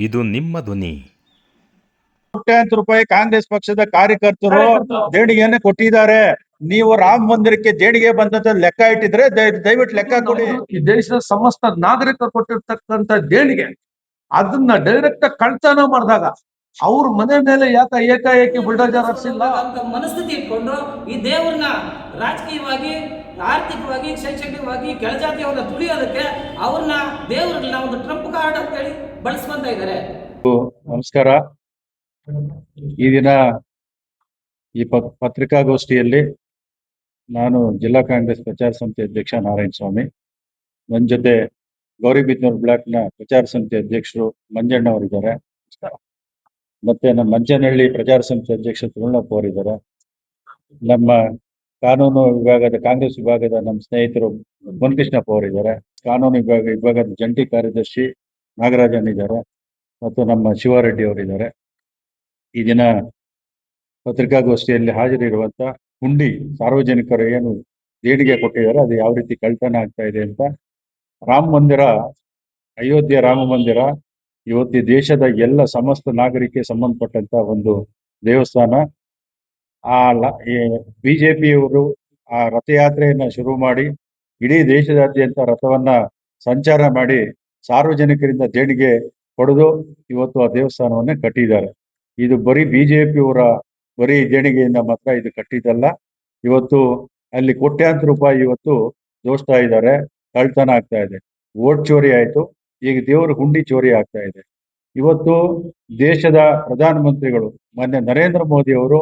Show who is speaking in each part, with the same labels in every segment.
Speaker 1: ಇದು ನಿಮ್ಮ ಧ್ವನಿ.
Speaker 2: ಕೋಟ್ಯಾಂತರ ರೂಪಾಯಿ ಕಾಂಗ್ರೆಸ್ ಪಕ್ಷದ ಕಾರ್ಯಕರ್ತರು ದೇಣಿಗೆಯನ್ನು ಕೊಟ್ಟಿದ್ದಾರೆ. ನೀವು ರಾಮ ಮಂದಿರಕ್ಕೆ ದೇಣಿಗೆ ಬಂದಂತ ಲೆಕ್ಕ ಇಟ್ಟಿದ್ರೆ ದಯವಿಟ್ಟು ಲೆಕ್ಕ ಕೊಡಿ.
Speaker 3: ಈ ದೇಶದ ಸಮಸ್ತ ನಾಗರಿಕರು ಕೊಟ್ಟಿರ್ತಕ್ಕಂಥ ದೇಣಿಗೆ ಅದನ್ನ ಡೈರೆಕ್ಟ್ ಕಳ್ತನ ಮಾಡಿದಾಗ ಅವ್ರ ಮನೆ ಮೇಲೆ ಯಾಕೆ ಏಕಾಏಕಿ ಬುಲ್ಡೋಜರ್ ಹರಿಸಿಲ್ಲ
Speaker 4: ಅಂತ ಮನಸ್ಥಿತಿ ಇಟ್ಕೊಂಡು ಈ ದೇವ್ರನ್ನ ರಾಜಕೀಯವಾಗಿ, ಆರ್ಥಿಕವಾಗಿ, ಶೈಕ್ಷಣಿಕವಾಗಿ ಕೆಳಜಾತಿಯವನ್ನ ತುಳಿಯೋದಕ್ಕೆ ಅವ್ರನ್ನ ದೇವ್ರನ್ನ ಒಂದು ಟ್ರಂಪ್ ಕಾರ್ಡ್ ಅಂತೇಳಿ ಬಳಸ್ಕೊಂತ ಇದ್ದಾರೆ.
Speaker 2: ನಮಸ್ಕಾರ. ಈ ದಿನ ಈ ಪತ್ರಿಕಾಗೋಷ್ಠಿಯಲ್ಲಿ ನಾನು ಜಿಲ್ಲಾ ಕಾಂಗ್ರೆಸ್ ಪ್ರಚಾರ ಸಮಿತಿ ಅಧ್ಯಕ್ಷ ನಾರಾಯಣ ಸ್ವಾಮಿ, ನನ್ನ ಜೊತೆ ಗೌರಿಬಿದನೂರು ಬ್ಲಾಕ್ನ ಪ್ರಚಾರ ಸಮಿತಿ ಅಧ್ಯಕ್ಷರು ಮಂಜಣ್ಣ ಅವರಿದ್ದಾರೆ, ಮತ್ತೆ ನಮ್ಮ ಮಂಚನಹಳ್ಳಿ ಪ್ರಚಾರ ಸಮಿತಿ ಅಧ್ಯಕ್ಷ ತುರುಣಪ್ಪ ಅವರಿದ್ದಾರೆ, ನಮ್ಮ ಕಾನೂನು ವಿಭಾಗದ ಕಾಂಗ್ರೆಸ್ ವಿಭಾಗದ ನಮ್ಮ ಸ್ನೇಹಿತರು ಮುನ್ಕೃಷ್ಣಪ್ಪ ಅವರಿದ್ದಾರೆ, ಕಾನೂನು ವಿಭಾಗದ ಜಂಟಿ ಕಾರ್ಯದರ್ಶಿ ನಾಗರಾಜನ್ ಇದ್ದಾರೆ, ಮತ್ತು ನಮ್ಮ ಶಿವಾರೆಡ್ಡಿ ಅವರಿದ್ದಾರೆ. ಈ ದಿನ ಪತ್ರಿಕಾಗೋಷ್ಠಿಯಲ್ಲಿ ಹಾಜರಿರುವಂತ ಹುಂಡಿ ಸಾರ್ವಜನಿಕರು ಏನು ದೇಣಿಗೆ ಕೊಟ್ಟಿದ್ದಾರೆ ಅದು ಯಾವ ರೀತಿ ಕಳ್ತನ ಆಗ್ತಾ ಇದೆ ಅಂತ. ರಾಮ ಮಂದಿರ, ಅಯೋಧ್ಯೆ ರಾಮ ಮಂದಿರ ಇವತ್ತು ದೇಶದ ಎಲ್ಲ ಸಮಸ್ತ ನಾಗರಿಕರಿಗೆ ಸಂಬಂಧಪಟ್ಟಂತ ಒಂದು ದೇವಸ್ಥಾನ. ಬಿಜೆಪಿಯವರು ಆ ರಥಯಾತ್ರೆಯನ್ನ ಶುರು ಮಾಡಿ ಇಡೀ ದೇಶದಾದ್ಯಂತ ರಥವನ್ನ ಸಂಚಾರ ಮಾಡಿ ಸಾರ್ವಜನಿಕರಿಂದ ದೇಣಿಗೆ ಪಡೆದು ಇವತ್ತು ಆ ದೇವಸ್ಥಾನವನ್ನೇ ಕಟ್ಟಿದ್ದಾರೆ. ಇದು ಬರೀ ಬಿಜೆಪಿಯವರ ಬರೀ ದೇಣಿಗೆಯಿಂದ ಮಾತ್ರ ಇದು ಕಟ್ಟಿದ್ದಲ್ಲ. ಇವತ್ತು ಅಲ್ಲಿ ಕೋಟ್ಯಾಂತರ ರೂಪಾಯಿ ಇವತ್ತು ದೋಚ್ತಾ ಇದ್ದಾರೆ, ಕಳ್ತನ ಆಗ್ತಾ ಇದೆ. ಓಟ್ ಚೋರಿ ಆಯ್ತು, ಈಗ ದೇವರ ಹುಂಡಿ ಚೋರಿ ಆಗ್ತಾ ಇದೆ. ಇವತ್ತು ದೇಶದ ಪ್ರಧಾನಮಂತ್ರಿಗಳು ಮೊನ್ನೆ ನರೇಂದ್ರ ಮೋದಿ ಅವರು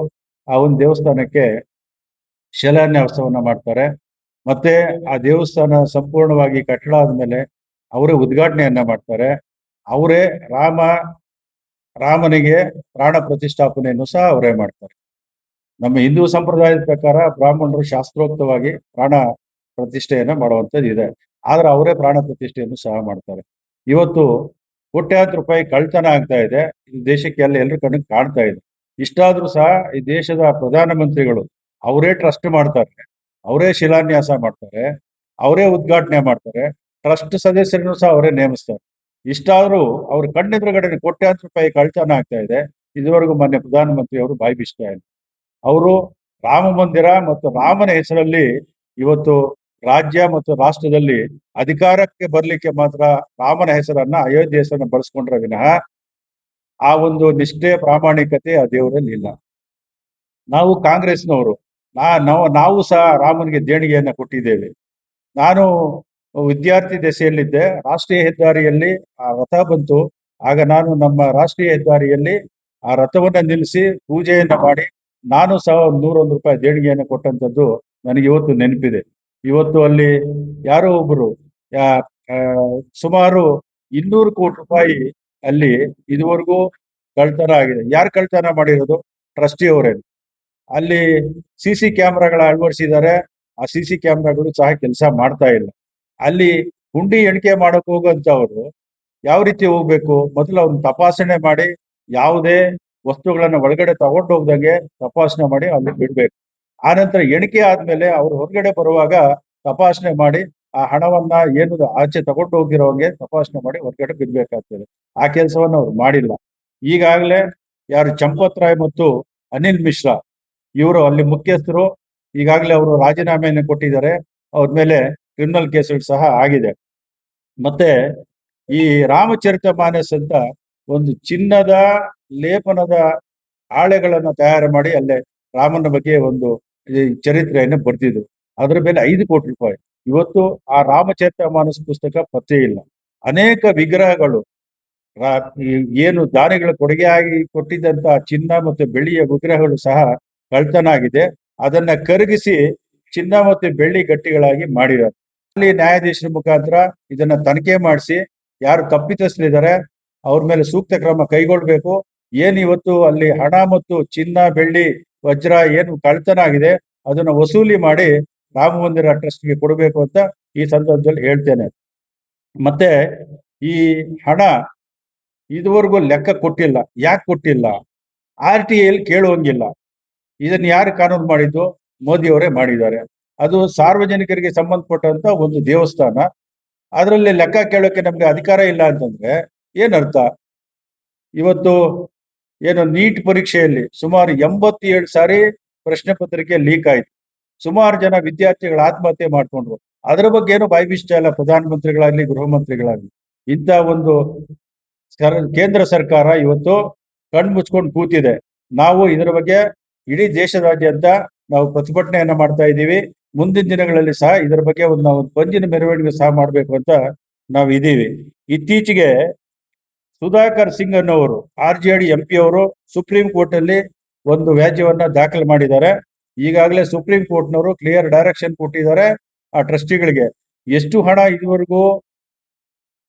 Speaker 2: ಆ ಒಂದು ದೇವಸ್ಥಾನಕ್ಕೆ ಶಿಲಾನ್ಯಾಸವನ್ನ ಮಾಡ್ತಾರೆ. ಮತ್ತೆ ಆ ದೇವಸ್ಥಾನ ಸಂಪೂರ್ಣವಾಗಿ ಕಟ್ಟಡ ಆದ್ಮೇಲೆ ಅವರೇ ಉದ್ಘಾಟನೆಯನ್ನ ಮಾಡ್ತಾರೆ. ಅವರೇ ರಾಮನಿಗೆ ಪ್ರಾಣ ಪ್ರತಿಷ್ಠಾಪನೆಯನ್ನು ಸಹ ಅವರೇ ಮಾಡ್ತಾರೆ. ನಮ್ಮ ಹಿಂದೂ ಸಂಪ್ರದಾಯದ ಪ್ರಕಾರ ಬ್ರಾಹ್ಮಣರು ಶಾಸ್ತ್ರೋಕ್ತವಾಗಿ ಪ್ರಾಣ ಪ್ರತಿಷ್ಠೆಯನ್ನ ಮಾಡುವಂಥದ್ದು ಇದೆ, ಆದ್ರೆ ಅವರೇ ಪ್ರಾಣ ಪ್ರತಿಷ್ಠೆಯನ್ನು ಸಹ ಮಾಡ್ತಾರೆ. ಇವತ್ತು ಕೋಟ್ಯಾಂತರ ರೂಪಾಯಿ ಕಳ್ತನ ಆಗ್ತಾ ಇದೆ, ಇದು ದೇಶಕ್ಕೆ ಎಲ್ಲರ ಕಣ್ಣಿಗೆ ಕಾಣ್ತಾ ಇದೆ. ಇಷ್ಟಾದ್ರೂ ಸಹ ಈ ದೇಶದ ಪ್ರಧಾನಮಂತ್ರಿಗಳು ಅವರೇ ಟ್ರಸ್ಟ್ ಮಾಡ್ತಾರೆ, ಅವರೇ ಶಿಲಾನ್ಯಾಸ ಮಾಡ್ತಾರೆ, ಅವರೇ ಉದ್ಘಾಟನೆ ಮಾಡ್ತಾರೆ, ಟ್ರಸ್ಟ್ ಸದಸ್ಯರನ್ನು ಸಹ ಅವರೇ ನೇಮಿಸ್ತಾರೆ. ಇಷ್ಟಾದ್ರೂ ಅವ್ರ ಕಣ್ಣೆದುರುಗಡೆ ಕೋಟ್ಯಾಂತರ ರೂಪಾಯಿ ಕಳ್ತನ ಆಗ್ತಾ ಇದೆ. ಇದುವರೆಗೂ ಮೊನ್ನೆ ಪ್ರಧಾನಮಂತ್ರಿ ಅವರು ಬಾಯಿ ಬಿಸ್ತಾ ಇಲ್ಲ. ಅವರು ರಾಮ ಮಂದಿರ ಮತ್ತು ರಾಮನ ಹೆಸರಲ್ಲಿ ಇವತ್ತು ರಾಜ್ಯ ಮತ್ತು ರಾಷ್ಟ್ರದಲ್ಲಿ ಅಧಿಕಾರಕ್ಕೆ ಬರ್ಲಿಕ್ಕೆ ಮಾತ್ರ ರಾಮನ ಹೆಸರನ್ನ, ಅಯೋಧ್ಯೆ ಹೆಸರನ್ನ ಬಳಸ್ಕೊಂಡ್ರೆ ವಿನಃ ಆ ಒಂದು ನಿಷ್ಠೆ, ಪ್ರಾಮಾಣಿಕತೆ ಆ ದೇವರಲ್ಲಿ ಇಲ್ಲ. ನಾವು ಕಾಂಗ್ರೆಸ್ನವರು ನಾವು ಸಹ ರಾಮನಿಗೆ ದೇಣಿಗೆಯನ್ನ ಕೊಟ್ಟಿದ್ದೇವೆ. ನಾನು ವಿದ್ಯಾರ್ಥಿ ದೆಸೆಯಲ್ಲಿದ್ದೆ, ರಾಷ್ಟ್ರೀಯ ಹೆದ್ದಾರಿಯಲ್ಲಿ ಆ ರಥ ಬಂತು. ಆಗ ನಾನು ನಮ್ಮ ರಾಷ್ಟ್ರೀಯ ಹೆದ್ದಾರಿಯಲ್ಲಿ ಆ ರಥವನ್ನ ನಿಲ್ಲಿಸಿ ಪೂಜೆಯನ್ನ ಮಾಡಿ ನಾನು ಸಹ ₹101 ದೇಣಿಗೆಯನ್ನು ಕೊಟ್ಟಂಥದ್ದು ನನಗೆ ಇವತ್ತು ನೆನಪಿದೆ. ಇವತ್ತು ಅಲ್ಲಿ ಯಾರೋ ಒಬ್ಬರು ಸುಮಾರು ₹200 ಕೋಟಿ ಅಲ್ಲಿ ಇದುವರೆಗೂ ಕಳ್ತನ ಆಗಿದೆ. ಯಾರು ಕಳ್ತನ ಮಾಡಿರೋದು? ಟ್ರಸ್ಟಿಯವರೇ. ಅಲ್ಲಿ ಸಿಸಿ ಕ್ಯಾಮ್ರಾಗಳ ಅಳವಡಿಸಿದ್ದಾರೆ, ಆ ಸಿಸಿ ಕ್ಯಾಮ್ರಾಗಳು ಸಹ ಕೆಲಸ ಮಾಡ್ತಾ ಇಲ್ಲ. ಅಲ್ಲಿ ಹುಂಡಿ ಎಣಿಕೆ ಮಾಡಕ್ ಹೋಗುವಂತವ್ರು ಯಾವ ರೀತಿ ಹೋಗ್ಬೇಕು? ಮೊದಲು ಅವ್ರನ್ನ ತಪಾಸಣೆ ಮಾಡಿ ಯಾವುದೇ ವಸ್ತುಗಳನ್ನ ಒಳಗಡೆ ತಗೊಂಡು ಹೋಗ್ದಂಗೆ ತಪಾಸಣೆ ಮಾಡಿ ಅಲ್ಲಿ ಬಿಡ್ಬೇಕು. ಆನಂತರ ಎಣಿಕೆ ಆದ್ಮೇಲೆ ಅವ್ರು ಹೊರಗಡೆ ಬರುವಾಗ ತಪಾಸಣೆ ಮಾಡಿ ಆ ಹಣವನ್ನ ಏನು ಆಚೆ ತಗೊಂಡು ಹೋಗಿರೋಂಗೆ ತಪಾಸಣೆ ಮಾಡಿ ಹೊರಗಡೆ ಬಿಡ್ಬೇಕಾಗ್ತದೆ. ಆ ಕೆಲಸವನ್ನ ಅವ್ರು ಮಾಡಿಲ್ಲ. ಈಗಾಗಲೇ ಯಾರು ಚಂಪತ್ ರಾಯ್ ಮತ್ತು ಅನಿಲ್ ಮಿಶ್ರಾ ಇವರು ಅಲ್ಲಿ ಮುಖ್ಯಸ್ಥರು, ಈಗಾಗಲೇ ಅವರು ರಾಜೀನಾಮೆಯನ್ನು ಕೊಟ್ಟಿದ್ದಾರೆ. ಅವ್ರ ಮೇಲೆ ಕ್ರಿಮಿನಲ್ ಕೇಸುಗಳು ಸಹ ಆಗಿದೆ. ಮತ್ತೆ ಈ ರಾಮಚರಿತ ಮಾನಸ್ ಅಂತ ಒಂದು ಚಿನ್ನದ ಲೇಪನದ ಹಾಳೆಗಳನ್ನ ತಯಾರು ಮಾಡಿ ಅಲ್ಲೇ ರಾಮನ ಬಗ್ಗೆ ಒಂದು ಚರಿತ್ರೆಯನ್ನು ಬರ್ತಿದ್ರು. ಅದರ ಮೇಲೆ ₹5 ಕೋಟಿ. ಇವತ್ತು ಆ ರಾಮಚರಿತ ಮಾನಸ್ ಪುಸ್ತಕ ಪತ್ತೆ ಇಲ್ಲ. ಅನೇಕ ವಿಗ್ರಹಗಳು ಏನು ದಾನಿಗಳ ಕೊಡುಗೆಯಾಗಿ ಕೊಟ್ಟಿದ್ದಂತ ಚಿನ್ನ ಮತ್ತು ಬೆಳ್ಳಿಯ ವಿಗ್ರಹಗಳು ಸಹ ಕಳ್ತನ ಆಗಿದೆ. ಅದನ್ನ ಕರಗಿಸಿ ಚಿನ್ನ ಮತ್ತು ಬೆಳ್ಳಿ ಗಟ್ಟಿಗಳಾಗಿ ಮಾಡಿದ್ದಾರೆ. ಅಲ್ಲಿ ನ್ಯಾಯಾಧೀಶರ ಮುಖಾಂತರ ಇದನ್ನ ತನಿಖೆ ಮಾಡಿಸಿ ಯಾರು ತಪ್ಪಿತಸ್ಥರಿದ್ದಾರೆ ಅವ್ರ ಮೇಲೆ ಸೂಕ್ತ ಕ್ರಮ ಕೈಗೊಳ್ಬೇಕು. ಏನ್ ಇವತ್ತು ಅಲ್ಲಿ ಹಣ ಮತ್ತು ಚಿನ್ನ, ಬೆಳ್ಳಿ, ವಜ್ರ ಏನು ಕಳ್ತನ ಆಗಿದೆ ಅದನ್ನ ವಸೂಲಿ ಮಾಡಿ ರಾಮ ಮಂದಿರ ಟ್ರಸ್ಟ್ಗೆ ಕೊಡಬೇಕು ಅಂತ ಈ ಸಂದರ್ಭದಲ್ಲಿ ಹೇಳ್ತೇನೆ. ಮತ್ತೆ ಈ ಹಣ ಇದುವರೆಗೂ ಲೆಕ್ಕ ಕೊಟ್ಟಿಲ್ಲ. ಯಾಕೆ ಕೊಟ್ಟಿಲ್ಲ? RTI ಕೇಳುವಂಗಿಲ್ಲ. ಇದನ್ನ ಯಾರು ಕಾನೂನು ಮಾಡಿದ್ದು? ಮೋದಿ ಅವರೇ ಮಾಡಿದ್ದಾರೆ. ಅದು ಸಾರ್ವಜನಿಕರಿಗೆ ಸಂಬಂಧಪಟ್ಟಂತ ಒಂದು ದೇವಸ್ಥಾನ, ಅದರಲ್ಲಿ ಲೆಕ್ಕ ಕೇಳೋಕೆ ನಮ್ಗೆ ಅಧಿಕಾರ ಇಲ್ಲ ಅಂತಂದ್ರೆ ಏನರ್ಥ? ಇವತ್ತು ಏನು ನೀಟ್ ಪರೀಕ್ಷೆಯಲ್ಲಿ ಸುಮಾರು 87 ಸಾರಿ ಪ್ರಶ್ನೆ ಪತ್ರಿಕೆ ಲೀಕ್ ಆಯ್ತು. ಸುಮಾರು ಜನ ವಿದ್ಯಾರ್ಥಿಗಳು ಆತ್ಮಹತ್ಯೆ ಮಾಡ್ಕೊಂಡ್ರು. ಅದರ ಬಗ್ಗೆ ಏನು ಬಾಯ್ಬಿಷ್ಟ ಇಲ್ಲ ಪ್ರಧಾನಮಂತ್ರಿಗಳಾಗ್ಲಿ ಗೃಹ ಮಂತ್ರಿಗಳಾಗ್ಲಿ. ಇಂಥ ಒಂದು ಕೇಂದ್ರ ಸರ್ಕಾರ ಇವತ್ತು ಕಣ್ಣು ಮುಚ್ಕೊಂಡು ಕೂತಿದೆ. ನಾವು ಇದರ ಬಗ್ಗೆ ಇಡೀ ದೇಶದಾದ್ಯಂತ ನಾವು ಪ್ರತಿಭಟನೆಯನ್ನ ಮಾಡ್ತಾ ಇದ್ದೀವಿ. ಮುಂದಿನ ದಿನಗಳಲ್ಲಿ ಸಹ ಇದರ ಬಗ್ಗೆ ನಾವು ಪಂಜಿನ ಮೆರವಣಿಗೆ ಸಹ ಮಾಡಬೇಕು ಅಂತ ನಾವು ಇದ್ದೀವಿ. ಇತ್ತೀಚೆಗೆ ಸುಧಾಕರ್ ಸಿಂಗ್ ಅನ್ನೋರು RJD MP ಅವರು ಸುಪ್ರೀಂ ಕೋರ್ಟ್ ಅಲ್ಲಿ ಒಂದು ವ್ಯಾಜ್ಯವನ್ನ ದಾಖಲು ಮಾಡಿದ್ದಾರೆ. ಈಗಾಗಲೇ ಸುಪ್ರೀಂ ಕೋರ್ಟ್ನವರು ಕ್ಲಿಯರ್ ಡೈರೆಕ್ಷನ್ ಕೊಟ್ಟಿದ್ದಾರೆ ಆ ಟ್ರಸ್ಟಿಗಳಿಗೆ. ಎಷ್ಟು ಹಣ ಇದುವರೆಗೂ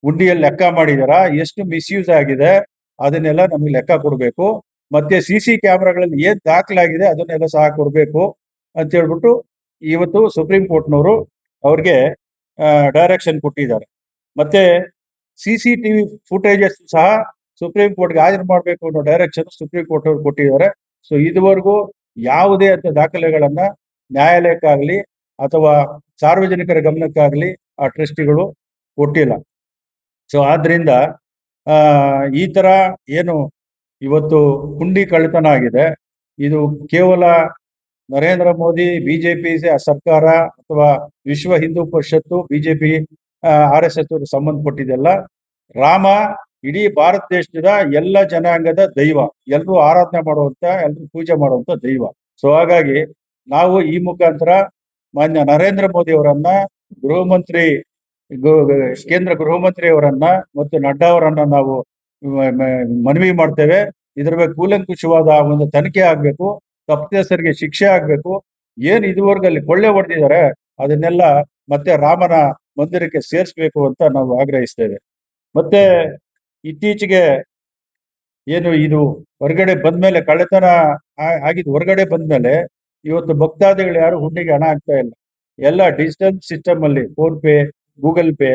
Speaker 2: ಹುಂಡಿಯಲ್ಲಿ ಲೆಕ್ಕ ಮಾಡಿದಾರ, ಎಷ್ಟು ಮಿಸ್ಯೂಸ್ ಆಗಿದೆ ಅದನ್ನೆಲ್ಲ ನಮಗೆ ಲೆಕ್ಕ ಕೊಡಬೇಕು. ಮತ್ತೆ CC ಕ್ಯಾಮ್ರಾಗಳಲ್ಲಿ ಏನ್ ದಾಖಲಾಗಿದೆ ಅದನ್ನೆಲ್ಲ ಸಹ ಕೊಡಬೇಕು ಅಂತ ಹೇಳ್ಬಿಟ್ಟು ಇವತ್ತು ಸುಪ್ರೀಂ ಕೋರ್ಟ್ನವರು ಅವ್ರಿಗೆ ಡೈರೆಕ್ಷನ್ ಕೊಟ್ಟಿದ್ದಾರೆ. ಮತ್ತೆ CCTV ಫುಟೇಜಸ್ ಸಹ ಸುಪ್ರೀಂ ಕೋರ್ಟ್ಗೆ ಹಾಜರು ಮಾಡಬೇಕು ಅನ್ನೋ ಡೈರೆಕ್ಷನ್ ಸುಪ್ರೀಂ ಕೋರ್ಟ್ ಅವರು ಕೊಟ್ಟಿದ್ದಾರೆ. ಸೊ ಇದುವರೆಗೂ ಯಾವುದೇ ಅಂತ ದಾಖಲೆಗಳನ್ನ ನ್ಯಾಯಾಲಯಕ್ಕಾಗ್ಲಿ ಅಥವಾ ಸಾರ್ವಜನಿಕರ ಗಮನಕ್ಕಾಗ್ಲಿ ಆ ಟ್ರಸ್ಟಿಗಳು ಕೊಟ್ಟಿಲ್ಲ. ಸೊ ಆದ್ರಿಂದ ಈ ತರ ಏನು ಇವತ್ತು ಹುಂಡಿ ಕಳ್ಳತನ ಆಗಿದೆ, ಇದು ಕೇವಲ ನರೇಂದ್ರ ಮೋದಿ ಬಿಜೆಪಿ ಸರ್ಕಾರ ಅಥವಾ ವಿಶ್ವ ಹಿಂದೂ ಪರಿಷತ್ತು ಬಿಜೆಪಿ RSS ಸಂಬಂಧಪಟ್ಟಿದೆಲ್ಲ. ರಾಮ ಇಡೀ ಭಾರತ ದೇಶದ ಎಲ್ಲ ಜನಾಂಗದ ದೈವ, ಎಲ್ಲರೂ ಆರಾಧನೆ ಮಾಡುವಂತ, ಎಲ್ಲರೂ ಪೂಜೆ ಮಾಡುವಂತ ದೈವ. ಸೊ ಹಾಗಾಗಿ ನಾವು ಈ ಮುಖಾಂತರ ಮಾನ್ಯ ನರೇಂದ್ರ ಮೋದಿ ಅವರನ್ನ, ಗೃಹ ಮಂತ್ರಿ ಕೇಂದ್ರ ಗೃಹ ಮಂತ್ರಿ ಅವರನ್ನ ಮತ್ತು ನಡ್ಡಾ ಅವರನ್ನ ನಾವು ಮನವಿ ಮಾಡ್ತೇವೆ. ಇದರ ಬಗ್ಗೆ ಕೂಲಂಕುಷವಾದ ಒಂದು ತನಿಖೆ ಆಗ್ಬೇಕು, ತಪ್ಪಿತಸ್ಥರಿಗೆ ಶಿಕ್ಷೆ ಆಗ್ಬೇಕು. ಏನ್ ಇದುವರೆಗೂ ಅಲ್ಲಿ ಕೊಳ್ಳೆ ಹೊಡೆದಿದ್ದಾರೆ ಅದನ್ನೆಲ್ಲ ಮತ್ತೆ ರಾಮನ ಮಂದಿರಕ್ಕೆ ಸೇರಿಸ್ಬೇಕು ಅಂತ ನಾವು ಆಗ್ರಹಿಸ್ತೇವೆ. ಮತ್ತೆ ಇತ್ತೀಚೆಗೆ ಏನು ಇದು ಹೊರಗಡೆ ಬಂದ್ಮೇಲೆ, ಕಳ್ಳತನ ಆಗಿದ್ದು ಹೊರಗಡೆ ಬಂದ್ಮೇಲೆ ಇವತ್ತು ಭಕ್ತಾದಿಗಳು ಯಾರು ಹುಂಡಿಗೆ ಹಣ ಹಾಕ್ತಾ ಇಲ್ಲ. ಎಲ್ಲ ಡಿಜಿಟಲ್ ಸಿಸ್ಟಮ್ ಅಲ್ಲಿ ಫೋನ್ ಪೇ, ಗೂಗಲ್ ಪೇ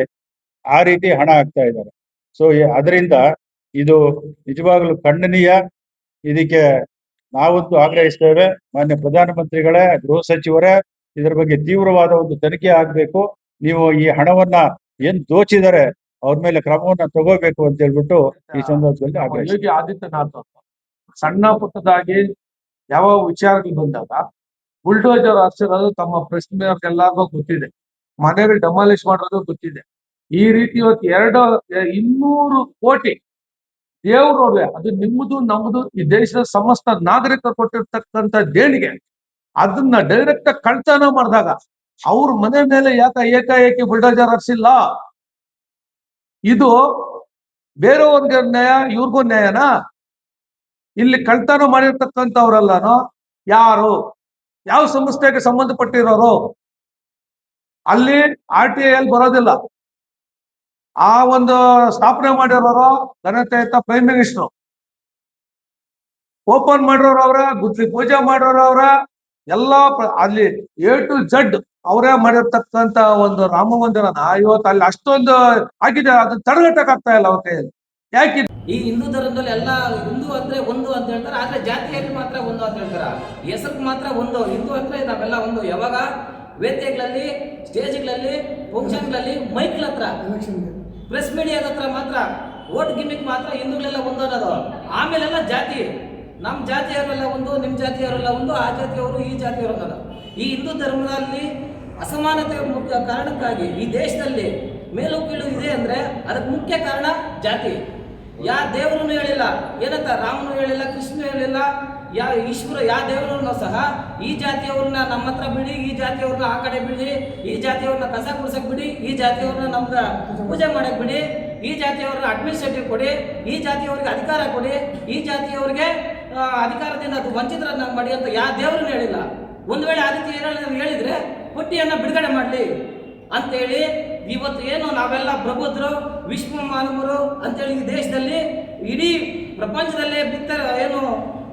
Speaker 2: ಆ ರೀತಿ ಹಣ ಹಾಕ್ತಾ ಇದ್ದಾರೆ. ಸೊ ಅದರಿಂದ ಇದು ನಿಜವಾಗ್ಲೂ ಖಂಡನೀಯ. ಇದಕ್ಕೆ ನಾವಂತೂ ಆಗ್ರಹಿಸ್ತೇವೆ. ಮಾನ್ಯ ಪ್ರಧಾನಮಂತ್ರಿಗಳೇ, ಗೃಹ ಸಚಿವರೇ, ಇದರ ಬಗ್ಗೆ ತೀವ್ರವಾದ ಒಂದು ತನಿಖೆ ಆಗ್ಬೇಕು. ನೀವು ಈ ಹಣವನ್ನ ಏನ್ ದೋಚಿದ್ದಾರೆ ಅವ್ರ ಮೇಲೆ ಕ್ರಮವನ್ನ ತಗೋಬೇಕು ಅಂತ ಹೇಳ್ಬಿಟ್ಟು ಈ ಸಂದರ್ಭದಲ್ಲಿ ಆಗ್ರಹಿಸ್ತೇವೆ.
Speaker 3: ಯೋಗಿ ಆದಿತ್ಯನಾಥ್ ಸಣ್ಣ ಪುಟ್ಟದಾಗಿ ಯಾವ ವಿಚಾರಗಳು ಬಂದಾಗ ಬುಲ್ಡೋಜರ್ ಹಾಕ್ಸಿರೋದು ತಮ್ಮ ಪ್ರೆಸ್ ಎಲ್ಲರಿಗೂ ಗೊತ್ತಿದೆ, ಮನೆಯಲ್ಲಿ ಡೆಮಾಲಿಷ್ ಮಾಡೋದು ಗೊತ್ತಿದೆ. ಈ ರೀತಿ ಇವತ್ತು 200 ಕೋಟಿ ದೇವ್ರೊಡವೆ, ಅದು ನಿಮ್ಮದು ನಮ್ಮದು ಈ ದೇಶದ ಸಮಸ್ತ ನಾಗರಿಕರು ಕೊಟ್ಟಿರ್ತಕ್ಕಂಥ ದೇಣಿಗೆ, ಅದನ್ನ ಡೈರೆಕ್ಟ್ ಕಳ್ತನ ಮಾಡಿದಾಗ ಅವ್ರ ಮನೆ ಮೇಲೆ ಏಕಾಏಕಿ ಬುಲ್ಡೋಜರ್ ಹಾಕ್ಸಿಲ್ಲ. ಇದು ಬೇರೆಯವ್ರಿಗೆ ನ್ಯಾಯ, ಇವ್ರಿಗೂ ನ್ಯಾಯನಾ? ಇಲ್ಲಿ ಕಳ್ತನ ಮಾಡಿರ್ತಕ್ಕಂಥವ್ರೆಲ್ಲಾನು ಯಾರು, ಯಾವ ಸಂಸ್ಥೆಗೆ ಸಂಬಂಧಪಟ್ಟಿರೋರು? ಅಲ್ಲಿ RTI ಬರೋದಿಲ್ಲ. ಆ ಒಂದು ಸ್ಥಾಪನೆ ಮಾಡಿರೋರು ಘನತೆಯುತ ಪ್ರೈಮ್ ಮಿನಿಸ್ಟರ್, ಓಪನ್ ಮಾಡಿರೋರು ಅವರ, ಗುದ್ಲಿ ಪೂಜೆ ಮಾಡಿರೋರು ಅವರ, ಎಲ್ಲಾ ಅಲ್ಲಿ A to Z ಅವರೇ ಮಾಡಿರ್ತಕ್ಕಂತ ಒಂದು ರಾಮ ಮಂದಿರನ ಇವತ್ತು ಅಲ್ಲಿ ಅಷ್ಟೊಂದು ಆಗಿದೆ, ಅದನ್ನ ತಡೆಗಟ್ಟಕ್ ಆಗ್ತಾ ಇಲ್ಲ ಅವ್ರ ಕೈಯಲ್ಲಿ. ಯಾಕೆ
Speaker 4: ಈ ಹಿಂದೂ ಧರ್ಮದಲ್ಲಿ ಎಲ್ಲ ಹಿಂದೂ ಅಂದ್ರೆ ಒಂದು ಅಂತ ಹೇಳ್ತಾರೆ, ಆದ್ರೆ ಜಾತಿಯಲ್ಲಿ ಮಾತ್ರ ಒಂದು ಅಂತ ಹೇಳ್ತಾರೆ. ಹೆಸರು ಮಾತ್ರ ಒಂದು, ಹಿಂದೂ ಅಂದ್ರೆ ನಾವೆಲ್ಲ ಒಂದು. ಯಾವಾಗ ವೇದಿಕೆಗಳಲ್ಲಿ, ಸ್ಟೇಜ್ಗಳಲ್ಲಿ, ಫಂಕ್ಷನ್ಗಳಲ್ಲಿ, ಮೈಕ್ಲ ಹತ್ರ, ಪ್ರೆಸ್ ಮೀಡಿಯಾದ ಹತ್ರ ಮಾತ್ರ ಓಟ್ ಗಿಮಿಕ್ ಮಾತ್ರ ಹಿಂದೂಗಳೆಲ್ಲ ಒಂದು ಅನ್ನೋದು. ಆಮೇಲೆಲ್ಲ ಜಾತಿ, ನಮ್ಮ ಜಾತಿಯವರೆಲ್ಲ ಒಂದು, ನಿಮ್ಮ ಜಾತಿಯವರೆಲ್ಲ ಒಂದು, ಆ ಜಾತಿಯವರು ಈ ಜಾತಿಯವರು ಅನ್ನೋದು. ಈ ಹಿಂದೂ ಧರ್ಮದಲ್ಲಿ ಅಸಮಾನತೆ ಕಾರಣಕ್ಕಾಗಿ ಈ ದೇಶದಲ್ಲಿ ಮೇಲು ಕೀಳು ಇದೆ ಅಂದ್ರೆ ಅದಕ್ಕೆ ಮುಖ್ಯ ಕಾರಣ ಜಾತಿ. ಯಾ ದೇವರನ್ನು ಹೇಳಿಲ್ಲ, ಏನಂತ ರಾಮನು ಹೇಳಿಲ್ಲ, ಕೃಷ್ಣ ಹೇಳಿಲ್ಲ, ಈಶ್ವರ ಯಾವ ದೇವರನ್ನು ಸಹ ಈ ಜಾತಿಯವ್ರನ್ನ ನಮ್ಮ ಹತ್ರ ಬಿಡಿ, ಈ ಜಾತಿಯವ್ರನ್ನ ಆ ಕಡೆ ಬಿಡಿ, ಈ ಜಾತಿಯವ್ರನ್ನ ಕಸ ಗುಡ್ಸಕ್ ಬಿಡಿ, ಈ ಜಾತಿಯವ್ರನ್ನ ನಮ್ಗ ಪೂಜೆ ಮಾಡಕ್ ಬಿಡಿ, ಈ ಜಾತಿಯವ್ರನ್ನ ಅಡ್ಮಿನಿಸ್ಟ್ರೇಟಿವ್ ಕೊಡಿ, ಈ ಜಾತಿಯವ್ರಿಗೆ ಅಧಿಕಾರ ಕೊಡಿ, ಈ ಜಾತಿಯವ್ರಿಗೆ ಅಧಿಕಾರದಿಂದ ಅದು ವಂಚಿತರನ್ನ ಮಾಡಿ ಅಂತ ಯಾವ ದೇವರನ್ನು ಹೇಳಿಲ್ಲ. ಒಂದು ವೇಳೆ ಆ ರೀತಿ ಹೇಳಿದ್ರೆ ಪಟ್ಟಿಯನ್ನ ಬಿಡುಗಡೆ ಮಾಡಲಿ ಅಂತೇಳಿ ಇವತ್ತು ಏನು ನಾವೆಲ್ಲ ಪ್ರಬುದ್ಧರು, ವಿಶ್ವ ಮಾನವರು ಅಂತೇಳಿ ಈ ದೇಶದಲ್ಲಿ ಇಡೀ ಪ್ರಪಂಚದಲ್ಲೇ ಏನು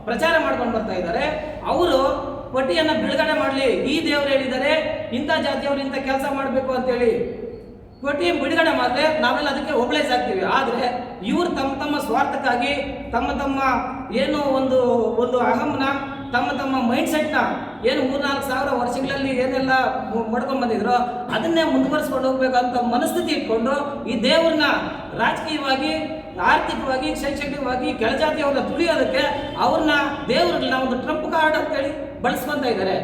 Speaker 4: ಪ್ರಚಾರ ಮಾಡ್ಕೊಂಡು ಬರ್ತಾ ಇದ್ದಾರೆ. ಅವರು ಪಟ್ಟಿಯನ್ನ ಬಿಡುಗಡೆ ಮಾಡಲಿ, ಈ ದೇವರು ಹೇಳಿದ್ದಾರೆ ಇಂಥ ಜಾತಿಯವರು ಇಂಥ ಕೆಲಸ ಮಾಡಬೇಕು ಅಂತೇಳಿ ಪಟ್ಟಿ ಬಿಡುಗಡೆ ಮಾಡಿದ್ರೆ ನಾವೆಲ್ಲ ಅದಕ್ಕೆ ಒಬ್ಲೈಸ್ ಆಗ್ತೀವಿ. ಆದರೆ ಇವರು ತಮ್ಮ ತಮ್ಮ ಸ್ವಾರ್ಥಕ್ಕಾಗಿ, ತಮ್ಮ ತಮ್ಮ ಏನು ಒಂದು ಅಹಂನ ತಮ್ಮ ತಮ್ಮ ಮೈಂಡ್ ಸೆಟ್ನ ಏನು 3-4 ಸಾವಿರ ವರ್ಷಗಳಲ್ಲಿ ಏನೆಲ್ಲ ಮಾಡ್ಕೊಂಡು ಬಂದಿದ್ರು ಅದನ್ನೇ ಮುಂದುವರಿಸ್ಕೊಂಡು ಹೋಗ್ಬೇಕಂತ ಮನಸ್ಥಿತಿ ಇಟ್ಕೊಂಡು ಈ ದೇವ್ರನ್ನ ರಾಜಕೀಯವಾಗಿ, ಆರ್ಥಿಕವಾಗಿ, ಶೈಕ್ಷಣಿಕವಾಗಿ ಕೆಳಜಾತಿಯವ್ರನ್ನ ತುಳಿಯೋದಕ್ಕೆ ಅವ್ರನ್ನ ದೇವ್ರನ್ನ ಒಂದು ಟ್ರಂಪ್ ಕಾರ್ಡ್ ಅಂತೇಳಿ ಬಳಸ್ಕೊಂತ ಇದ್ದಾರೆ.